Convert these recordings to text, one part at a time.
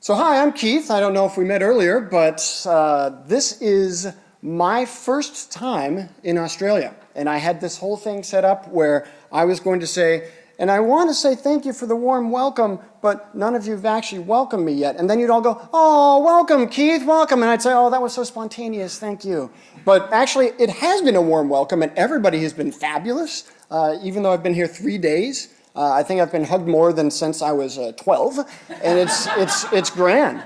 So hi, I'm Keith. I don't know if we met earlier, but this is my first time in Australia. And I had this whole thing set up where I was going to say, and I want to say thank you for the warm welcome, but none of you have actually welcomed me yet. And then you'd all go, oh, welcome, Keith, welcome. And I'd say, oh, that was so spontaneous, thank you. But actually, it has been a warm welcome, and everybody has been fabulous, even though I've been here 3 days. I think I've been hugged more than since I was 12, and it's grand.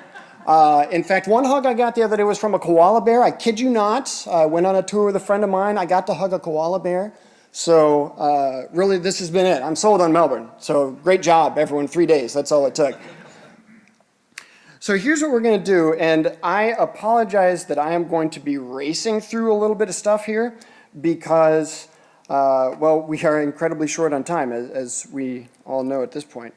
In fact, one hug I got the other day was from a koala bear. I kid you not. I went on a tour with a friend of mine. I got to hug a koala bear. So really, this has been it. I'm sold on Melbourne. So great job, everyone. 3 days. That's all it took. So here's what we're going to do, and I apologize that I am going to be racing through a little bit of stuff here because well, we are incredibly short on time, as we all know at this point.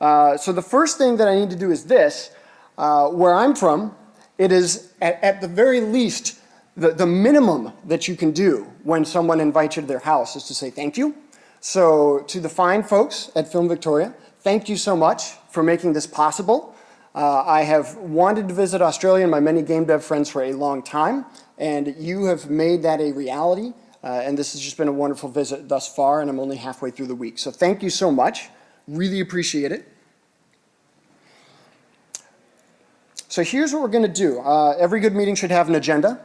So the first thing that I need to do is this. Where I'm from, it is at the very least, the minimum that you can do when someone invites you to their house is to say thank you. So to the fine folks at Film Victoria, thank you so much for making this possible. I have wanted to visit Australia and my many game dev friends for a long time, and you have made that a reality. And this has just been a wonderful visit thus far, and I'm only halfway through the week. So thank you so much. Really appreciate it. So here's what we're going to do. Every good meeting should have an agenda.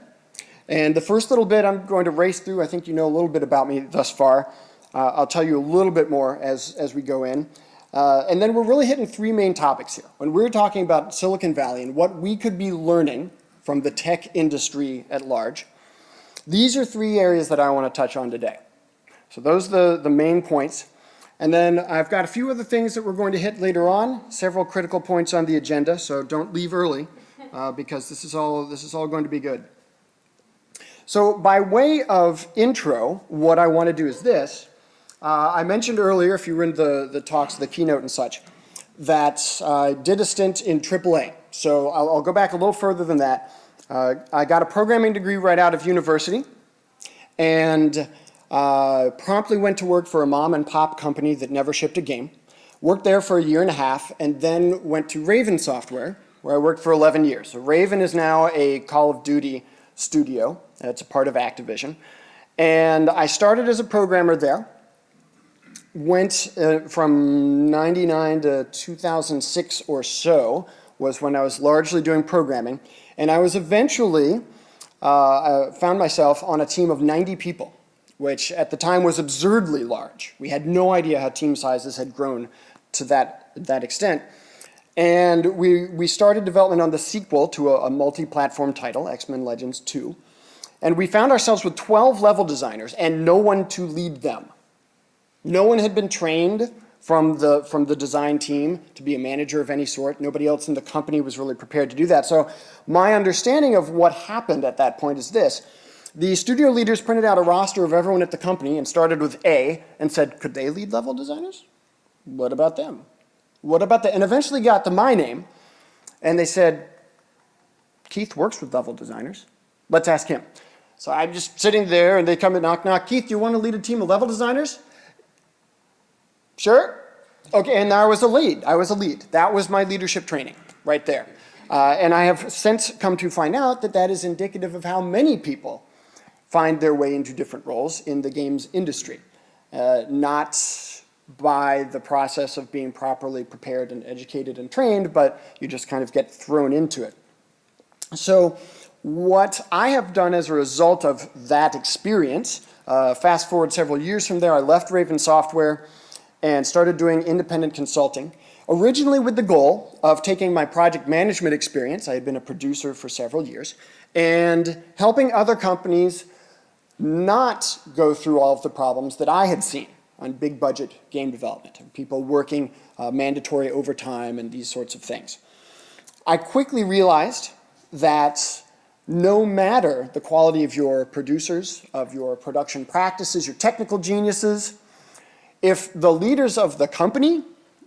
And the first little bit I'm going to race through. I think you know a little bit about me thus far. I'll tell you a little bit more as we go in. And then we're really hitting three main topics here. When we're talking about Silicon Valley and what we could be learning from the tech industry at large, these are three areas that I want to touch on today. So those are the main points. And then I've got a few other things that we're going to hit later on, several critical points on the agenda, so don't leave early because this is all going to be good. So by way of intro, what I want to do is this. I mentioned earlier, if you were in the talks, the keynote and such, that I did a stint in AAA. So I'll go back a little further than that. I got a programming degree right out of university and promptly went to work for a mom and pop company that never shipped a game. Worked there for 1.5 years and then went to Raven Software, where I worked for 11 years. So Raven is now a Call of Duty studio. It's a part of Activision. And I started as a programmer there. Went from 99 to 2006 or so was when I was largely doing programming. And I was eventually, I found myself on a team of 90 people, which at the time was absurdly large. We had no idea how team sizes had grown to that extent. And we started development on the sequel to a multi-platform title, X-Men Legends 2. And we found ourselves with 12 level designers and no one to lead them. No one had been trained from the design team to be a manager of any sort. Nobody else in the company was really prepared to do that. So my understanding of what happened at that point is this. The studio leaders printed out a roster of everyone at the company and started with A and said, could they lead level designers? What about them? What about that? And eventually got to my name, and they said, Keith works with level designers. Let's ask him. So I'm just sitting there, and they come and knock, knock. Keith, do you want to lead a team of level designers? Sure. Okay, and I was a lead. I was a lead. That was my leadership training right there. And I have since come to find out that that is indicative of how many people find their way into different roles in the games industry. Not by the process of being properly prepared and educated and trained, but you just kind of get thrown into it. So what I have done as a result of that experience, fast forward several years from there, I left Raven Software and started doing independent consulting, originally with the goal of taking my project management experience, I had been a producer for several years, and helping other companies not go through all of the problems that I had seen on big budget game development, people working mandatory overtime and these sorts of things. I quickly realized that no matter the quality of your producers, of your production practices, your technical geniuses, if the leaders of the company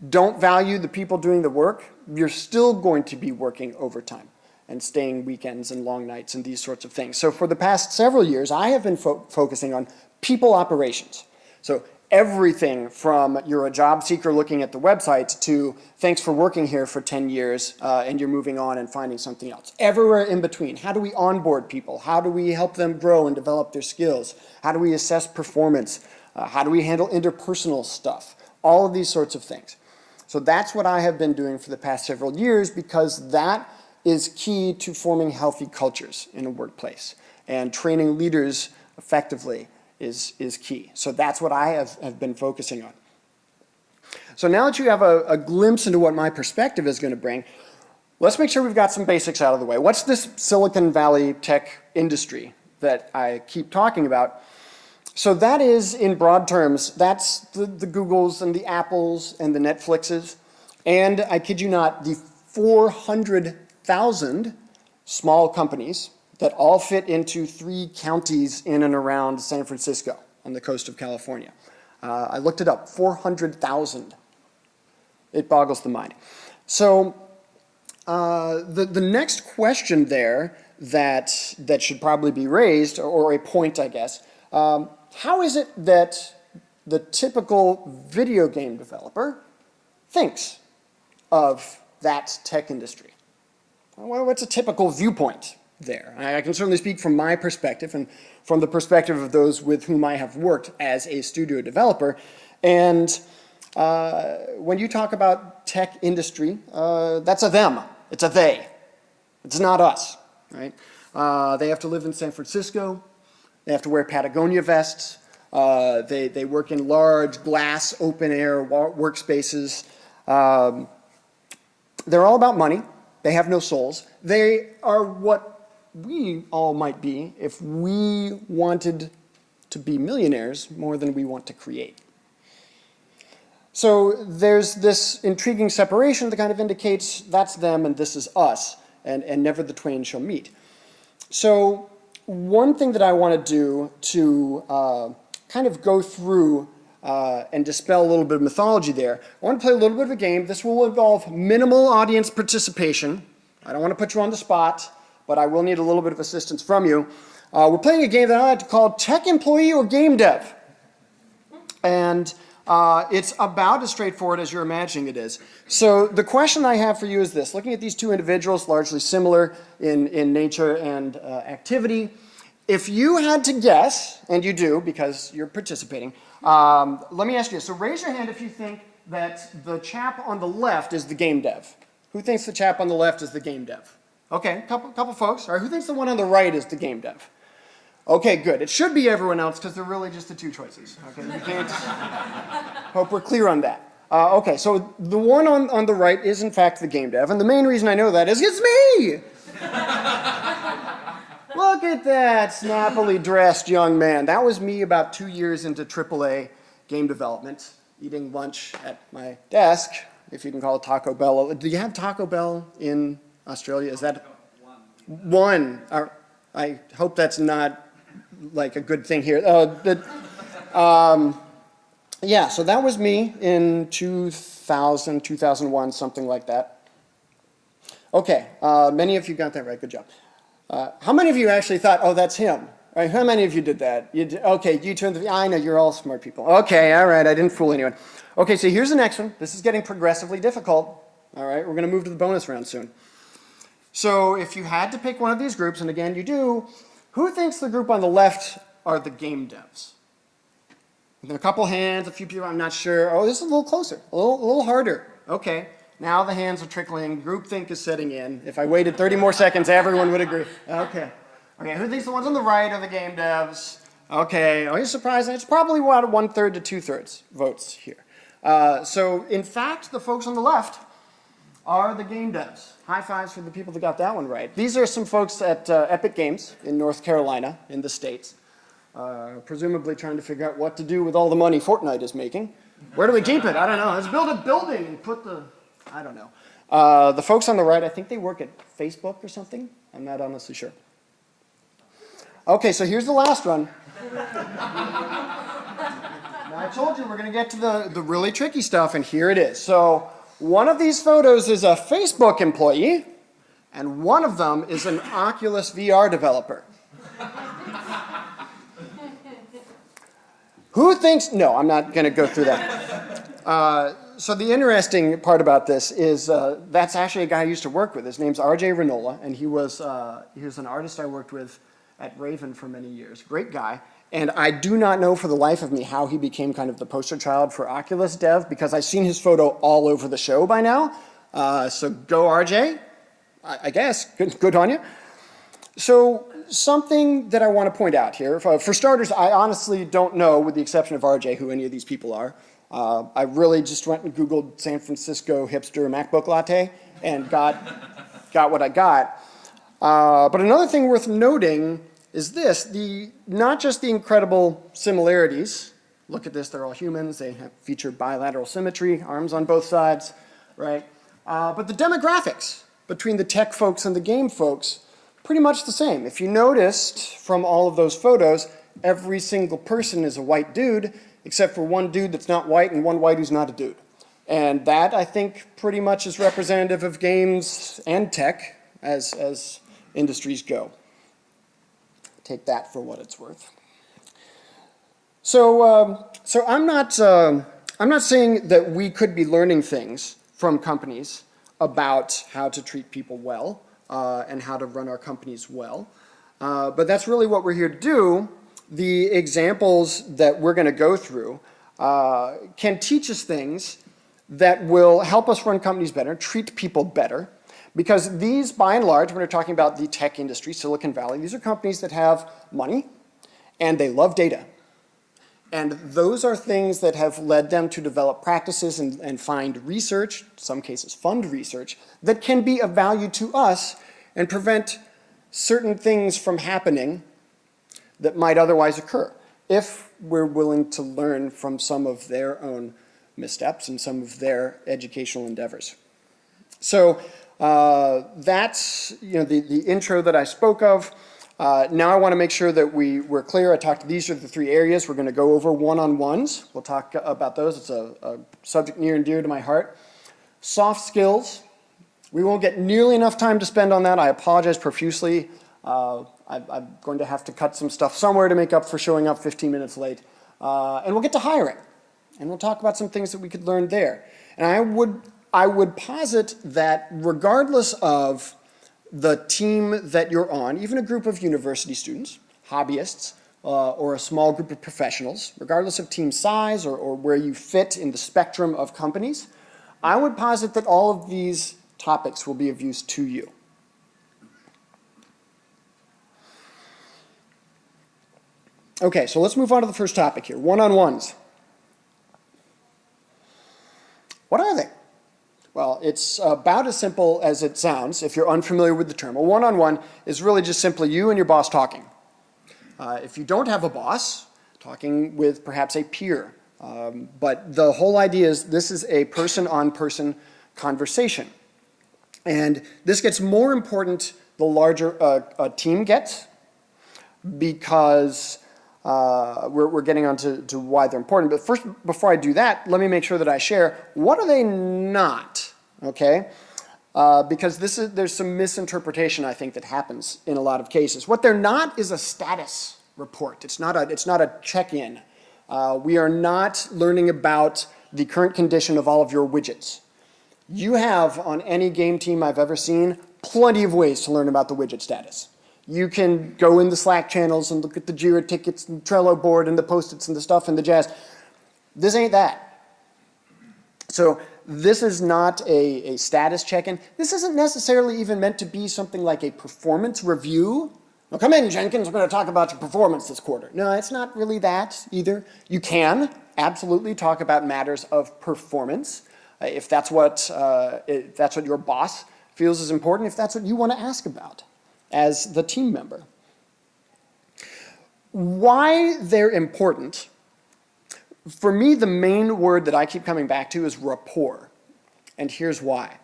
don't value the people doing the work, you're still going to be working overtime and staying weekends and long nights and these sorts of things. So for the past several years, I have been focusing on people operations. So everything from you're a job seeker looking at the website to thanks for working here for 10 years and you're moving on and finding something else. Everywhere in between. How do we onboard people? How do we help them grow and develop their skills? How do we assess performance? How do we handle interpersonal stuff? All of these sorts of things. So that's what I have been doing for the past several years because that is key to forming healthy cultures in a workplace. And training leaders effectively is key. So that's what I have been focusing on. So now that you have a glimpse into what my perspective is going to bring, let's make sure we've got some basics out of the way. What's this Silicon Valley tech industry that I keep talking about? So that is, in broad terms, that's the Googles and the Apples and the Netflixes, and I kid you not, the 400,000 small companies that all fit into 3 counties in and around San Francisco on the coast of California. I looked it up, 400,000. It boggles the mind. So the next question there that should probably be raised, or a point, I guess, how is it that the typical video game developer thinks of that tech industry? Well, what's a typical viewpoint there? I can certainly speak from my perspective and from the perspective of those with whom I have worked as a studio developer. And when you talk about tech industry, that's a them. It's a they. It's not us, right? They have to live in San Francisco. They have to wear Patagonia vests. They work in large glass open-air workspaces. They're all about money. They have no souls. They are what we all might be if we wanted to be millionaires more than we want to create. So there's this intriguing separation that kind of indicates that's them and this is us, and never the twain shall meet. So one thing that I want to do to kind of go through and dispel a little bit of mythology there, I want to play a little bit of a game. This will involve minimal audience participation. I don't want to put you on the spot, but I will need a little bit of assistance from you. We're playing a game that I like to call Tech Employee or Game Dev. And it's about as straightforward as you're imagining it is. So the question I have for you is this. Looking at these two individuals, largely similar in nature and activity, if you had to guess, and you do because you're participating, let me ask you this. So raise your hand if you think that the chap on the left is the game dev. Who thinks the chap on the left is the game dev? Okay, couple folks. All right, who thinks the one on the right is the game dev? Okay, good. It should be everyone else because they're really just the two choices. Okay, you can't. Hope we're clear on that. Okay, so the one on the right is in fact the game dev, and the main reason I know that is it's me! Look at that snappily dressed young man. That was me about 2 years into AAA game development, eating lunch at my desk, if you can call it Taco Bell. Do you have Taco Bell in Australia? Is that one? I hope that's not like a good thing here. Yeah, so that was me in 2000, 2001, something like that. Okay, many of you got that right. Good job. How many of you actually thought, oh, that's him? Right? How many of you did that? Okay, you turned the, I know, you're all smart people. Okay, all right, I didn't fool anyone. Okay, so here's the next one. This is getting progressively difficult. All right, we're going to move to the bonus round soon. So if you had to pick one of these groups, and again, you do, who thinks the group on the left are the game devs? And there are a couple hands, a few people, I'm not sure. Oh, this is a little closer, a little harder. Okay. Now the hands are trickling. Groupthink is setting in. If I waited 30 more seconds, everyone would agree. Okay. Okay, who thinks the ones on the right are the game devs? Okay. Are you surprised? It's probably about 1/3 to 2/3 votes here. So, in fact, the folks on the left are the game devs. High fives for the people that got that one right. These are some folks at Epic Games in North Carolina, in the States, presumably trying to figure out what to do with all the money Fortnite is making. Where do we keep it? I don't know. Let's build a building and put the... I don't know. The folks on the right, I think they work at Facebook or something. I'm not honestly sure. Okay, so here's the last one. Now, I told you we're going to get to the really tricky stuff, and here it is. So one of these photos is a Facebook employee, and one of them is an Oculus VR developer. Who thinks, no, I'm not going to go through that. So the interesting part about this is that's actually a guy I used to work with. His name's R.J. Renola, and he was an artist I worked with at Raven for many years. Great guy. And I do not know for the life of me how he became kind of the poster child for Oculus dev, because I've seen his photo all over the show by now. So go RJ, I guess. Good on you. So something that I want to point out here. For starters, I honestly don't know, with the exception of RJ, who any of these people are. I really just went and Googled San Francisco hipster MacBook latte and got what I got. But another thing worth noting is this, not just the incredible similarities. Look at this, they're all humans, they feature bilateral symmetry, arms on both sides, right? But the demographics between the tech folks and the game folks, pretty much the same. If you noticed from all of those photos, every single person is a white dude, except for one dude that's not white and one white who's not a dude. And that, I think, pretty much is representative of games and tech as industries go. Take that for what it's worth. So I'm not saying that we could be learning things from companies about how to treat people well and how to run our companies well. But that's really what we're here to do. The examples that we're going to go through can teach us things that will help us run companies better, treat people better, because these, by and large, when we're talking about the tech industry, Silicon Valley, these are companies that have money and they love data. And those are things that have led them to develop practices and find research, in some cases fund research, that can be of value to us and prevent certain things from happening that might otherwise occur if we're willing to learn from some of their own missteps and some of their educational endeavors. So that's the intro that I spoke of. Now I want to make sure that we're clear. These are the three areas. We're going to go over one-on-ones. We'll talk about those. It's a subject near and dear to my heart. Soft skills. We won't get nearly enough time to spend on that. I apologize profusely. I'm going to have to cut some stuff somewhere to make up for showing up 15 minutes late. And we'll get to hiring. And we'll talk about some things that we could learn there. And I would posit that regardless of the team that you're on, even a group of university students, hobbyists, or a small group of professionals, regardless of team size or where you fit in the spectrum of companies, I would posit that all of these topics will be of use to you. Okay, so let's move on to the first topic here, one-on-ones. What are they? Well, it's about as simple as it sounds if you're unfamiliar with the term. A one-on-one is really just simply you and your boss talking. If you don't have a boss, talking with perhaps a peer. But the whole idea is this is a person-on-person conversation. And this gets more important the larger a team gets, because we're getting on to why they're important. But first, before I do that, let me make sure that I share, what are they not, okay? Because there's some misinterpretation, I think, that happens in a lot of cases. What they're not is a status report. It's not a check-in. We are not learning about the current condition of all of your widgets. You have, on any game team I've ever seen, plenty of ways to learn about the widget status. You can go in the Slack channels and look at the Jira tickets and Trello board and the Post-its and the stuff and the jazz. This ain't that. So this is not a status check-in. This isn't necessarily even meant to be something like a performance review. Well, come in, Jenkins, we're going to talk about your performance this quarter. No, it's not really that either. You can absolutely talk about matters of performance if that's what your boss feels is important, if that's what you want to ask about as the team member. Why they're important, for me, the main word that I keep coming back to is rapport. And here's why.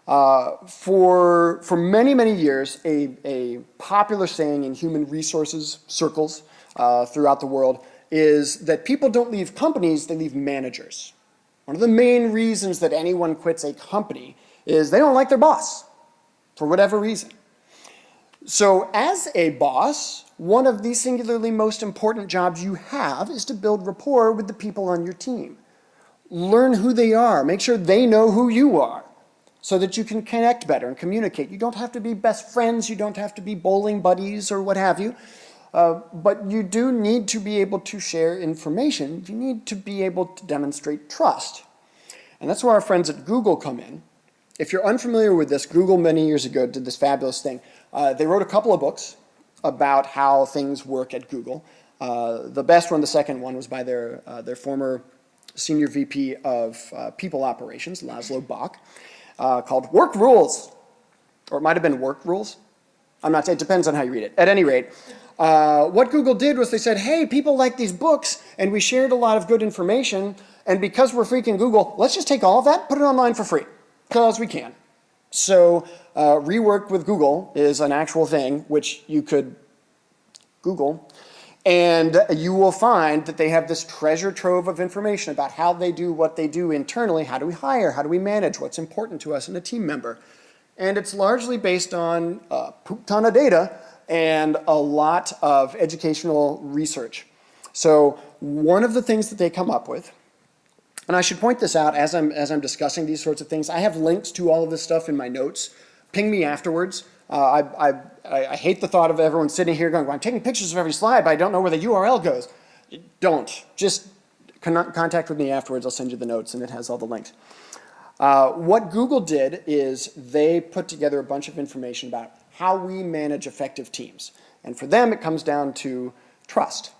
For many, many years, a popular saying in human resources circles throughout the world is that people don't leave companies, they leave managers. One of the main reasons that anyone quits a company is they don't like their boss, for whatever reason. So as a boss, one of the singularly most important jobs you have is to build rapport with the people on your team. Learn who they are. Make sure they know who you are so that you can connect better and communicate. You don't have to be best friends. You don't have to be bowling buddies or what have you. But you do need to be able to share information. You need to be able to demonstrate trust. And that's where our friends at Google come in. If you're unfamiliar with this, Google many years ago did this fabulous thing. They wrote a couple of books about how things work at Google. The best one, the second one, was by their former senior VP of People Operations, Laszlo Bock, called Work Rules. Or it might have been Work Rules. I'm not saying, it depends on how you read it. At any rate, what Google did was they said, hey, people like these books, and we shared a lot of good information, and because we're freaking Google, let's just take all of that, put it online for free, because we can. So Rework with Google is an actual thing which you could Google, and you will find that they have this treasure trove of information about how they do what they do internally. How do we hire? How do we manage? What's important to us in a team member? And it's largely based on a poop ton of data and a lot of educational research. So one of the things that they come up with, and I should point this out as I'm discussing these sorts of things, I have links to all of this stuff in my notes. Ping me afterwards. I hate the thought of everyone sitting here going, well, I'm taking pictures of every slide, but I don't know where the URL goes. Don't. Just contact with me afterwards. I'll send you the notes, and it has all the links. What Google did is they put together a bunch of information about how we manage effective teams. And for them, it comes down to trust.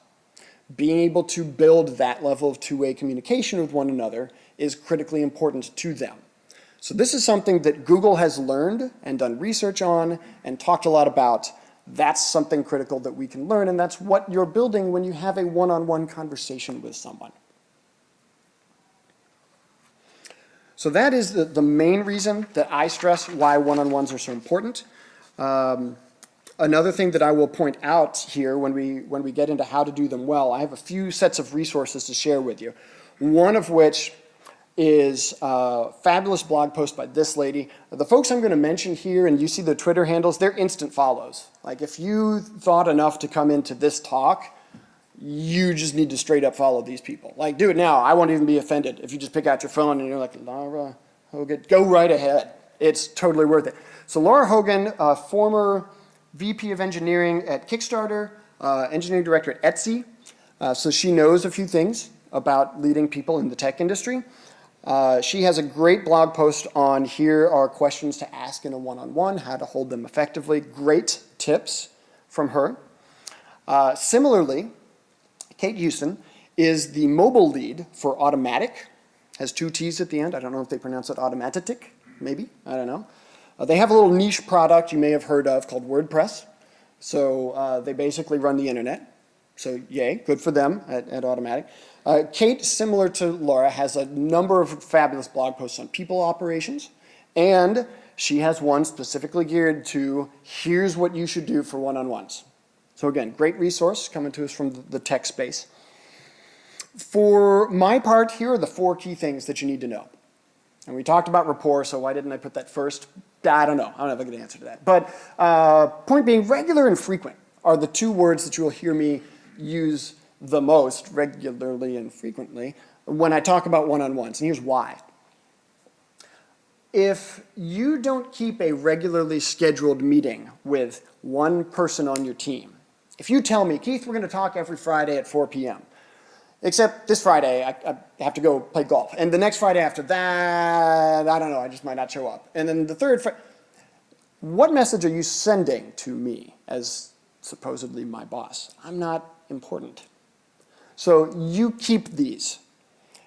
Being able to build that level of two-way communication with one another is critically important to them. So this is something that Google has learned and done research on and talked a lot about. That's something critical that we can learn, and that's what you're building when you have a one-on-one conversation with someone. So that is the main reason that I stress why one-on-ones are so important. Another thing that I will point out here when we get into how to do them well, I have a few sets of resources to share with you. One of which is a fabulous blog post by this lady. The folks I'm going to mention here, and you see the Twitter handles, they're instant follows. Like if you thought enough to come into this talk, you just need to straight up follow these people. Like do it now. I won't even be offended if you just pick out your phone and you're like, Laura Hogan, go right ahead. It's totally worth it. So Laura Hogan, former VP of Engineering at Kickstarter, Engineering Director at Etsy. So she knows a few things about leading people in the tech industry. She has a great blog post on here are questions to ask in a one-on-one, how to hold them effectively. Great tips from her. Similarly, Kate Houston is the mobile lead for Automatic. Has two T's at the end. I don't know if they pronounce it Automatic, maybe. I don't know. They have a little niche product you may have heard of called WordPress. So they basically run the internet. So yay, good for them at Automatic. Kate, similar to Laura, has a number of fabulous blog posts on people operations. And she has one specifically geared to here's what you should do for one-on-ones. So again, great resource coming to us from the tech space. For my part, here are the 4 key things that you need to know. And we talked about rapport, so why didn't I put that first? I don't know. I don't have a good answer to that. But point being, regular and frequent are the 2 words that you will hear me use the most, regularly and frequently, when I talk about one-on-ones. And here's why. If you don't keep a regularly scheduled meeting with one person on your team, if you tell me, Keith, we're going to talk every Friday at 4 p.m., except this Friday, I have to go play golf. And the next Friday after that, I don't know, I just might not show up. And then the third Friday, what message are you sending to me as supposedly my boss? I'm not important. So you keep these.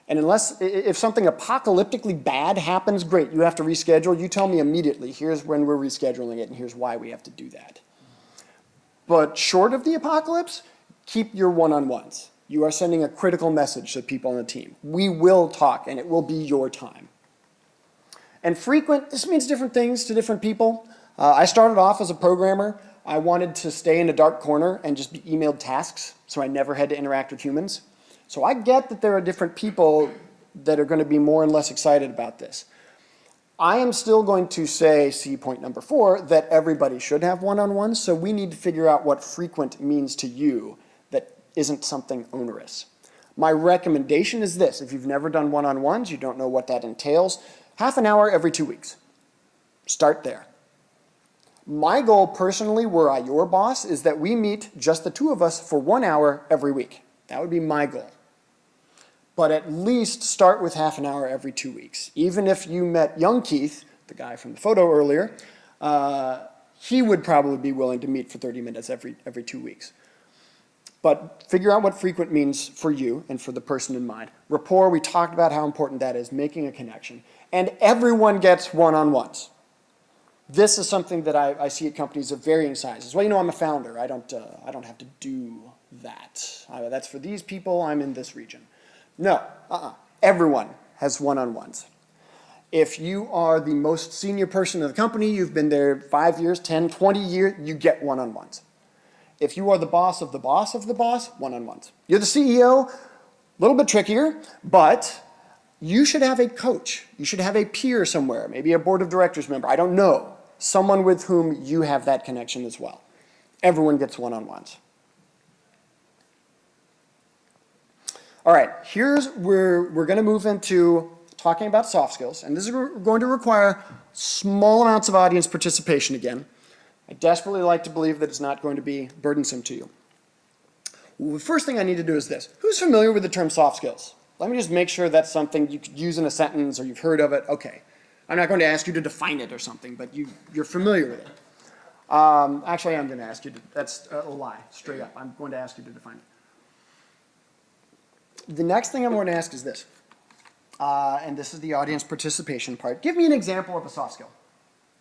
And if something apocalyptically bad happens, great, you have to reschedule. You tell me immediately, here's when we're rescheduling it and here's why we have to do that. But short of the apocalypse, keep your one-on-ones. You are sending a critical message to people on the team. We will talk, and it will be your time. And frequent, this means different things to different people. I started off as a programmer. I wanted to stay in a dark corner and just be emailed tasks, so I never had to interact with humans. So I get that there are different people that are going to be more and less excited about this. I am still going to say, see point number 4, that everybody should have one-on-ones, so we need to figure out what frequent means to you that isn't something onerous. My recommendation is this: if you've never done one-on-ones, you don't know what that entails, half an hour every 2 weeks. Start there. My goal personally, were I your boss, is that we meet just the 2 of us for 1 hour every week. That would be my goal. But at least start with half an hour every 2 weeks. Even if you met young Keith, the guy from the photo earlier, he would probably be willing to meet for 30 minutes every 2 weeks. But figure out what frequent means for you and for the person in mind. Rapport, we talked about how important that is, making a connection. And everyone gets one-on-ones. This is something that I see at companies of varying sizes. Well, you know, I'm a founder. I don't have to do that. That's for these people. I'm in this region. No, everyone has one-on-ones. If you are the most senior person in the company, you've been there 5 years, 10, 20 years, you get one-on-ones. If you are the boss of the boss of the boss, one-on-ones. You're the CEO, a little bit trickier, but you should have a coach. You should have a peer somewhere, maybe a board of directors member, I don't know. Someone with whom you have that connection as well. Everyone gets one-on-ones. All right, here's where we're going to move into talking about soft skills, and this is going to require small amounts of audience participation again. I desperately like to believe that it's not going to be burdensome to you. Well, the first thing I need to do is this. Who's familiar with the term soft skills? Let me just make sure that's something you could use in a sentence or you've heard of it. Okay. I'm not going to ask you to define it or something, but you're familiar with it. Actually, I'm going to ask you to. That's a lie, straight up. I'm going to ask you to define it. The next thing I'm going to ask is this, and this is the audience participation part. Give me an example of a soft skill.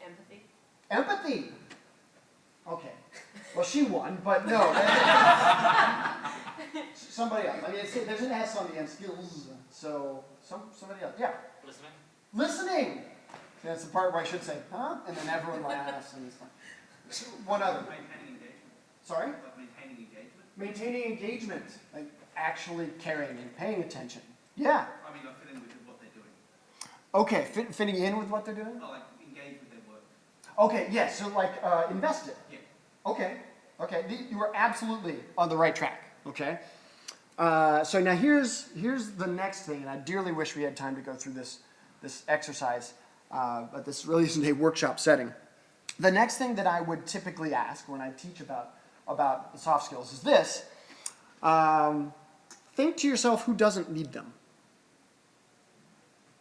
Empathy. Empathy. Okay. Well, she won, but no. Somebody else. I mean, there's an S on the end, skills, so somebody else. Yeah. Listening. Listening. That's the part where I should say, huh? And then everyone laughs, and it's fine. One other. Maintaining engagement. Sorry? Like maintaining engagement. Maintaining engagement. Like actually caring and paying attention. Yeah. I mean, like fitting with what they're doing. Okay, fitting in with what they're doing? Oh, like engage with their work. Okay, yes, so like invested. Yeah. Okay, you are absolutely on the right track, okay? So now here's the next thing, and I dearly wish we had time to go through this exercise, but this really isn't a workshop setting. The next thing that I would typically ask when I teach about soft skills is this. Think to yourself, who doesn't need them?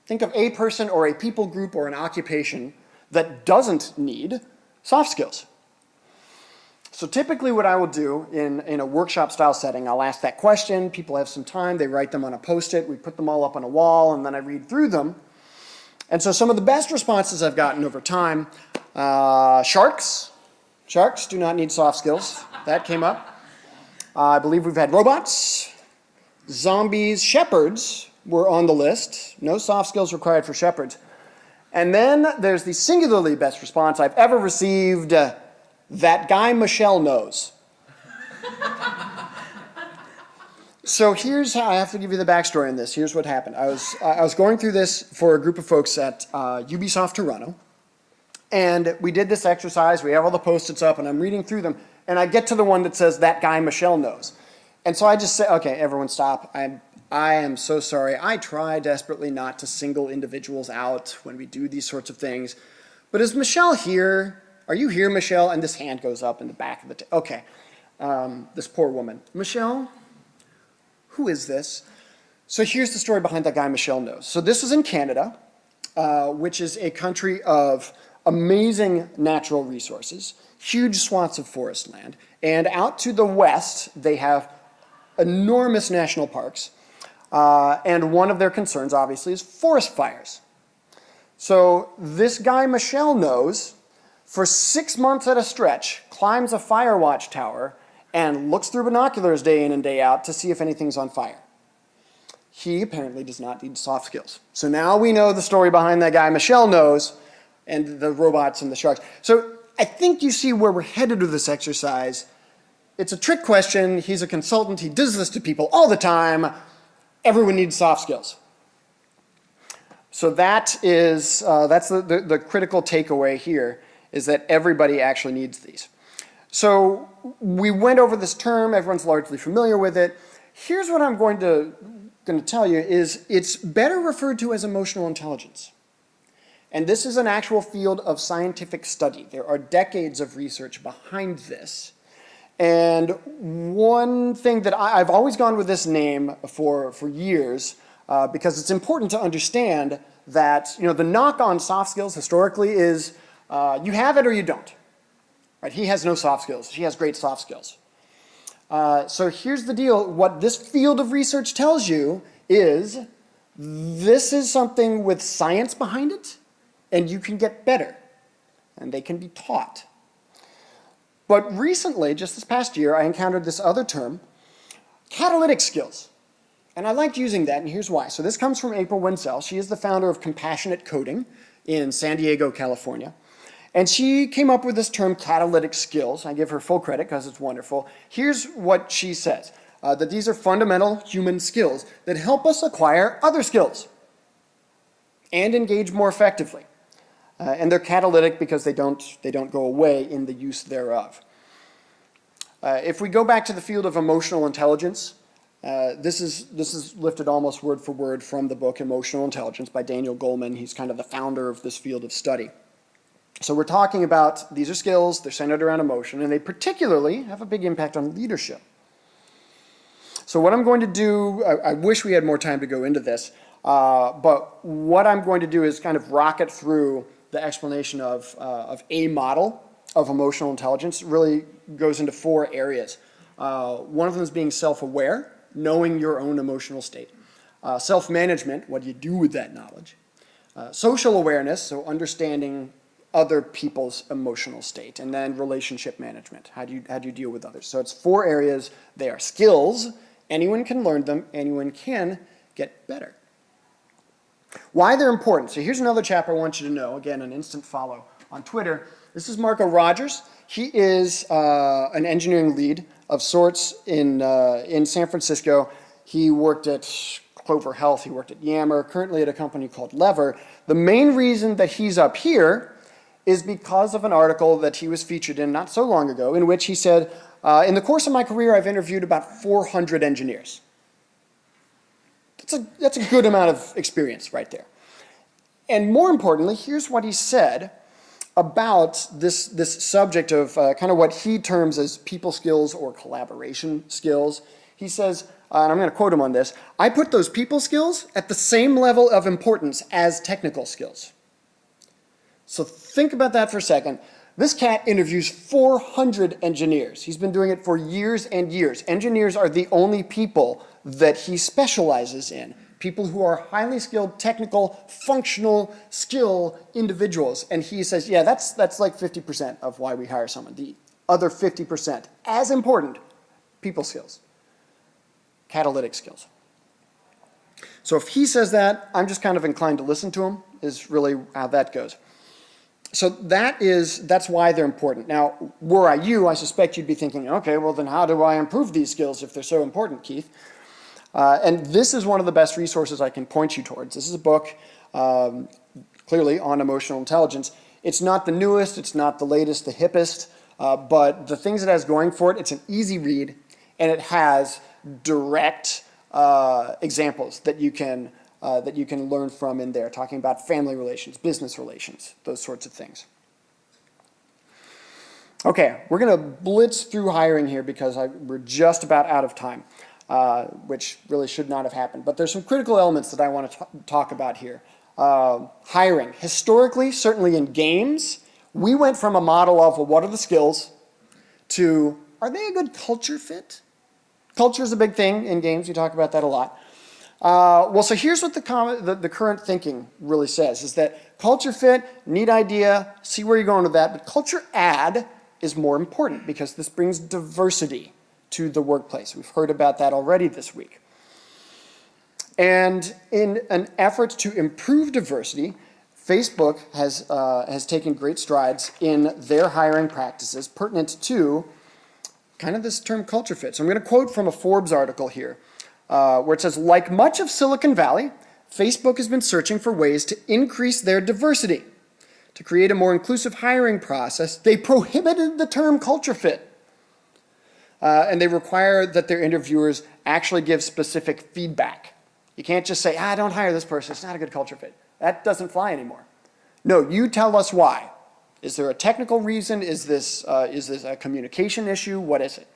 Think of a person or a people group or an occupation that doesn't need soft skills. So typically what I will do in a workshop style setting, I'll ask that question, people have some time, they write them on a Post-it, we put them all up on a wall, and then I read through them. And so some of the best responses I've gotten over time, sharks do not need soft skills, that came up. I believe we've had robots, zombies, shepherds were on the list, no soft skills required for shepherds. And then there's the singularly best response I've ever received, that guy Michelle knows. So here's how I have to give you the backstory on this. Here's what happened. I was going through this for a group of folks at Ubisoft Toronto, and we did this exercise. We have all the Post-its up, and I'm reading through them, and I get to the one that says, that guy Michelle knows. And so I just say, okay, everyone stop. I am so sorry. I try desperately not to single individuals out when we do these sorts of things. But is Michelle here? Are you here, Michelle? And this hand goes up in the back of the okay. This poor woman. Michelle? Who is this? So here's the story behind that guy Michelle knows. So this is in Canada, which is a country of amazing natural resources, huge swaths of forest land, and out to the west, they have enormous national parks, and one of their concerns, obviously, is forest fires. So this guy Michelle knows, for 6 months at a stretch, climbs a fire watch tower and looks through binoculars day in and day out to see if anything's on fire. He apparently does not need soft skills. So now we know the story behind that guy Michelle knows and the robots and the sharks. So I think you see where we're headed with this exercise. It's a trick question. He's a consultant. He does this to people all the time. Everyone needs soft skills. So that is, that's the critical takeaway here, is that everybody actually needs these. So we went over this term, everyone's largely familiar with it. Here's what I'm going to tell you is it's better referred to as emotional intelligence. And this is an actual field of scientific study. There are decades of research behind this. And one thing that I've always gone with this name for years, because it's important to understand that the knock on soft skills historically is you have it or you don't. Right? He has no soft skills. She has great soft skills. So here's the deal. What this field of research tells you is this is something with science behind it, and you can get better, and they can be taught. But recently, just this past year, I encountered this other term, catalytic skills. And I liked using that, and here's why. So this comes from April Winsell. She is the founder of Compassionate Coding in San Diego, California. And she came up with this term, catalytic skills. I give her full credit because it's wonderful. Here's what she says, that these are fundamental human skills that help us acquire other skills and engage more effectively. And they're catalytic because they don't go away in the use thereof. If we go back to the field of emotional intelligence, this is lifted almost word for word from the book Emotional Intelligence by Daniel Goleman. He's kind of the founder of this field of study. So we're talking about these are skills, they're centered around emotion, and they particularly have a big impact on leadership. So what I'm going to do, I wish we had more time to go into this, but what I'm going to do is kind of rocket through the explanation of a model of emotional intelligence. It really goes into 4 areas. One of them is being self-aware, knowing your own emotional state. Self-management, what do you do with that knowledge? Social awareness, so understanding other people's emotional state, and then relationship management. How do you deal with others? So it's 4 areas. They are skills. Anyone can learn them. Anyone can get better. Why they're important. So here's another chap I want you to know. Again, an instant follow on Twitter. This is Marco Rogers. He is an engineering lead of sorts in San Francisco. He worked at Clover Health. He worked at Yammer. Currently at a company called Lever. The main reason that he's up here is because of an article that he was featured in not so long ago, in which he said, in the course of my career, I've interviewed about 400 engineers. That's a good amount of experience right there. And more importantly, here's what he said about this subject of kind of what he terms as people skills or collaboration skills. He says, and I'm going to quote him on this, I put those people skills at the same level of importance as technical skills. So think about that for a second. This cat interviews 400 engineers. He's been doing it for years and years. Engineers are the only people that he specializes in. People who are highly skilled, technical, functional skill individuals. And he says, yeah, that's like 50% of why we hire someone. The other 50%, as important, people skills, catalytic skills. So if he says that, I'm just kind of inclined to listen to him, is really how that goes. So that's why they're important. Now, were I you, I suspect you'd be thinking, okay, well then how do I improve these skills if they're so important, Keith? And this is one of the best resources I can point you towards. This is a book, clearly, on emotional intelligence. It's not the newest, it's not the latest, the hippest, but the things it has going for it, it's an easy read, and it has direct examples that you can learn from in there, talking about family relations, business relations, those sorts of things. Okay, we're going to blitz through hiring here because we're just about out of time, which really should not have happened. But there's some critical elements that I want to talk about here. Hiring. Historically, certainly in games, we went from a model of, well, what are the skills, to, are they a good culture fit? Culture is a big thing in games. We talk about that a lot. Well, so here's what the current thinking really says, is that culture fit, neat idea, see where you're going with that, but culture add is more important because this brings diversity to the workplace. We've heard about that already this week. And in an effort to improve diversity, Facebook has taken great strides in their hiring practices pertinent to kind of this term culture fit. So I'm going to quote from a Forbes article here. Where it says, like much of Silicon Valley, Facebook has been searching for ways to increase their diversity. To create a more inclusive hiring process, they prohibited the term culture fit. And they require that their interviewers actually give specific feedback. You can't just say, don't hire this person, it's not a good culture fit. That doesn't fly anymore. No, you tell us why. Is there a technical reason? Is this a communication issue? What is it?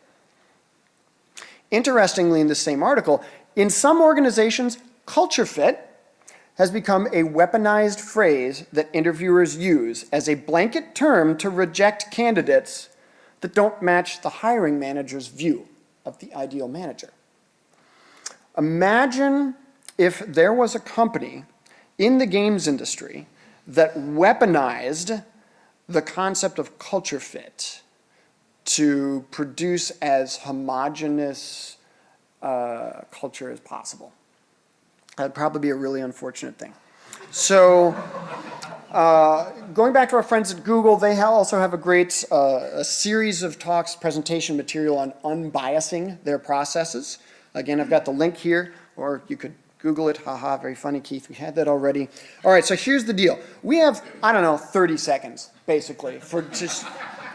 Interestingly, in the same article, in some organizations, culture fit has become a weaponized phrase that interviewers use as a blanket term to reject candidates that don't match the hiring manager's view of the ideal manager. Imagine if there was a company in the games industry that weaponized the concept of culture fit to produce as homogeneous culture as possible. That'd probably be a really unfortunate thing. So, going back to our friends at Google, they also have a great a series of talks, presentation material on unbiasing their processes. Again, I've got the link here, or you could Google it. Haha, very funny, Keith. We had that already. All right, so here's the deal. We have, 30 seconds, basically, for just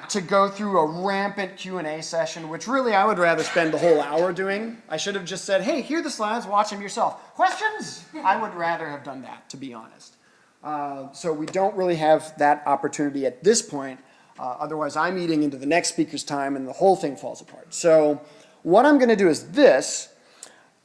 to go through a rampant Q&A session, which really I would rather spend the whole hour doing. I should have just said, hey, here are the slides, watch them yourself. Questions? I would rather have done that, to be honest. So we don't really have that opportunity at this point. Otherwise, I'm eating into the next speaker's time and the whole thing falls apart. So what I'm going to do is this.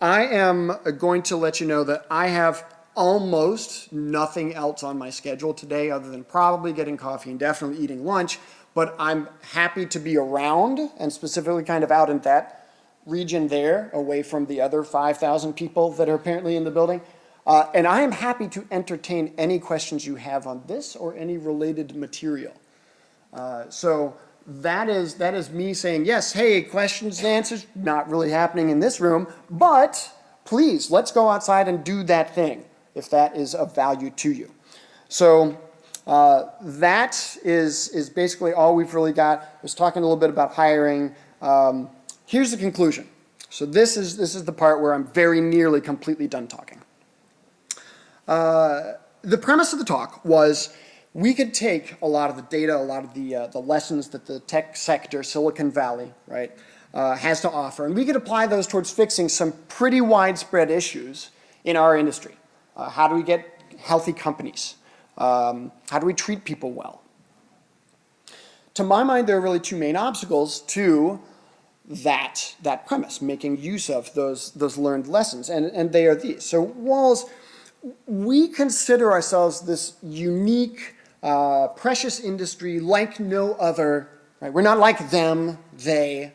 I am going to let you know that I have almost nothing else on my schedule today other than probably getting coffee and definitely eating lunch. But I'm happy to be around and specifically kind of out in that region there, away from the other 5,000 people that are apparently in the building. And I am happy to entertain any questions you have on this or any related material. So that is me saying, yes, hey, questions and answers, not really happening in this room, but please, let's go outside and do that thing if that is of value to you. So that is basically all we've really got. I was talking a little bit about hiring. Here's the conclusion. So this is the part where I'm very nearly completely done talking. The premise of the talk was we could take a lot of the data, a lot of the lessons that the tech sector, Silicon Valley, right, has to offer, and we could apply those towards fixing some pretty widespread issues in our industry. How do we get healthy companies? How do we treat people well? To my mind, there are really two main obstacles to that premise, making use of those learned lessons, and they are these. So Walls, we consider ourselves this unique, precious industry like no other, right? We're not like them, they.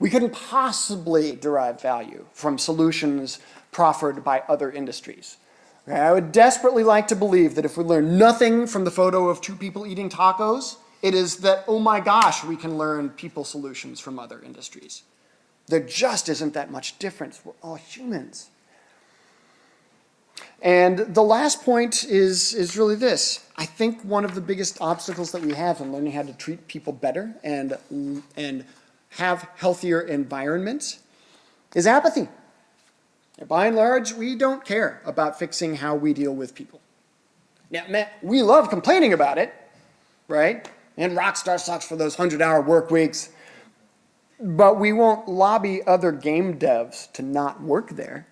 We couldn't possibly derive value from solutions proffered by other industries. Okay, I would desperately like to believe that if we learn nothing from the photo of two people eating tacos, it is that, oh my gosh, we can learn people solutions from other industries. There just isn't that much difference. We're all humans. And the last point is really this. I think one of the biggest obstacles that we have in learning how to treat people better and have healthier environments is apathy. By and large, we don't care about fixing how we deal with people. Now, we love complaining about it, right? And Rockstar sucks for those 100-hour work weeks. But we won't lobby other game devs to not work there.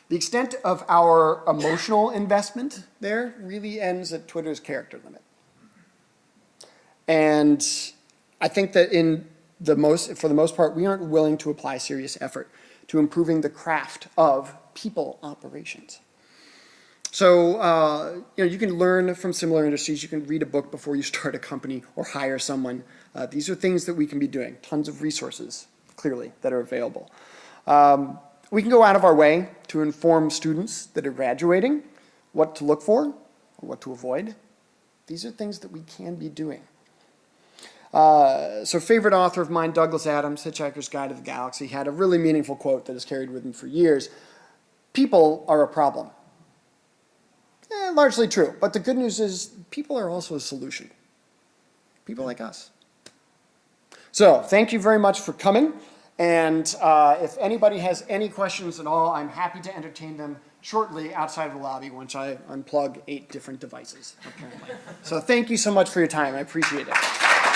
The extent of our emotional investment there really ends at Twitter's character limit. And I think that for the most part, we aren't willing to apply serious effort to improving the craft of people operations. So, you can learn from similar industries. You can read a book before you start a company or hire someone. These are things that we can be doing. Tons of resources, clearly, that are available. We can go out of our way to inform students that are graduating what to look for or what to avoid. These are things that we can be doing. So favorite author of mine, Douglas Adams, Hitchhiker's Guide to the Galaxy, had a really meaningful quote that has carried with me for years. People are a problem. Largely true, but the good news is people are also a solution. People like us. So thank you very much for coming, And if anybody has any questions at all, I'm happy to entertain them shortly outside of the lobby once I unplug 8 different devices, apparently. So thank you so much for your time. I appreciate it.